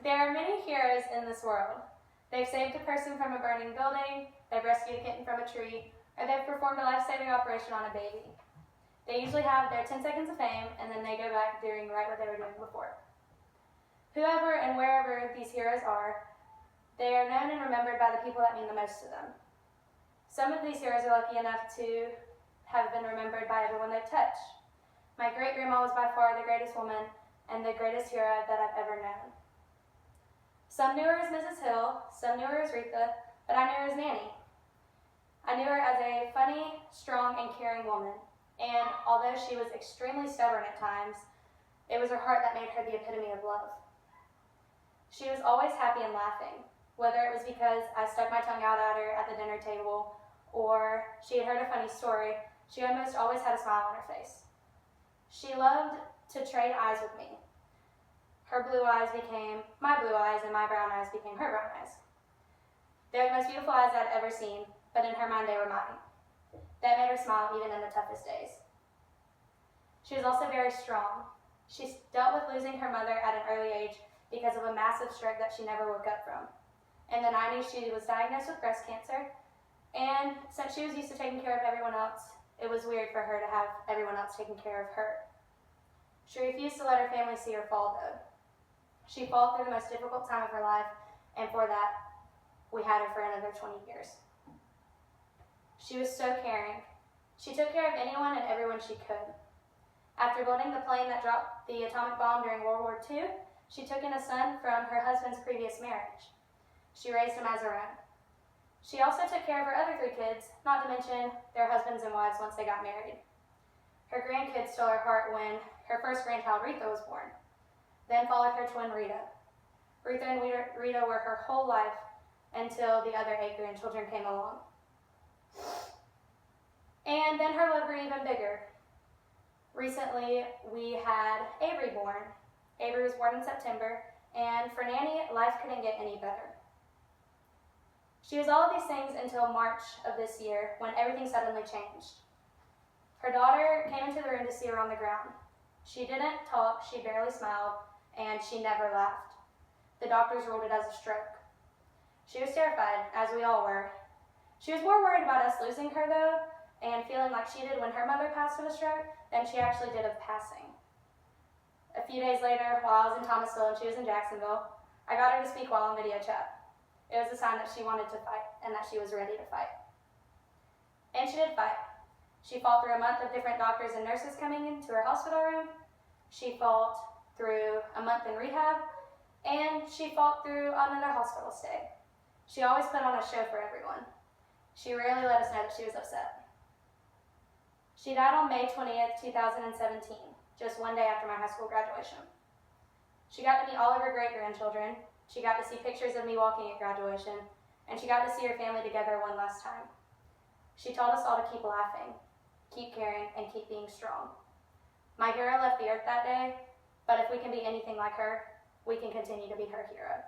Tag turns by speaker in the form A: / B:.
A: There are many heroes in this world. They've saved a person from a burning building, they've rescued a kitten from a tree, or they've performed a life-saving operation on a baby. They usually have their 10 seconds of fame, and then they go back doing right what they were doing before. Whoever and wherever these heroes are, they are known and remembered by the people that mean the most to them. Some of these heroes are lucky enough to have been remembered by everyone they've touched. My great-grandma was by far the greatest woman and the greatest hero that I've ever known. Some knew her as Mrs. Hill, some knew her as Rita, but I knew her as Nanny. I knew her as a funny, strong, and caring woman, and although she was extremely stubborn at times, it was her heart that made her the epitome of love. She was always happy and laughing, whether it was because I stuck my tongue out at her at the dinner table, or she had heard a funny story, she almost always had a smile on her face. She loved to trade eyes with me. Her blue eyes became my blue eyes, and my brown eyes became her brown eyes. They were the most beautiful eyes I'd ever seen, but in her mind they were mine. That made her smile even in the toughest days. She was also very strong. She dealt with losing her mother at an early age because of a massive stroke that she never woke up from. In the 90s, she was diagnosed with breast cancer, and since she was used to taking care of everyone else, it was weird for her to have everyone else taking care of her. She refused to let her family see her fall, though. She fought through the most difficult time of her life, and for that, we had her for another 20 years. She was so caring. She took care of anyone and everyone she could. After building the plane that dropped the atomic bomb during World War II, she took in a son from her husband's previous marriage. She raised him as her own. She also took care of her other 3 kids, not to mention their husbands and wives once they got married. Her grandkids stole her heart when her first grandchild, Rita, was born. Then followed her twin, Rita. Rita and Rita were her whole life until the other 8 grandchildren came along. And then her love grew even bigger. Recently, we had Avery born. Avery was born in September, and for Nanny, life couldn't get any better. She was all of these things until March of this year, when everything suddenly changed. Her daughter came into the room to see her on the ground. She didn't talk, she barely smiled, and she never laughed. The doctors ruled it as a stroke. She was terrified, as we all were. She was more worried about us losing her, though, and feeling like she did when her mother passed of a stroke than she actually did of passing. A few days later, while I was in Thomasville and she was in Jacksonville, I got her to speak while on video chat. It was a sign that she wanted to fight and that she was ready to fight. And she did fight. She fought through a month of different doctors and nurses coming into her hospital room. She fought through a month in rehab, and she fought through another hospital stay. She always put on a show for everyone. She rarely let us know that she was upset. She died on May 20th, 2017, just one day after my high school graduation. She got to meet all of her great-grandchildren. She got to see pictures of me walking at graduation, and she got to see her family together one last time. She taught us all to keep laughing, keep caring, and keep being strong. My hero left the earth that day, but if we can be anything like her, we can continue to be her hero.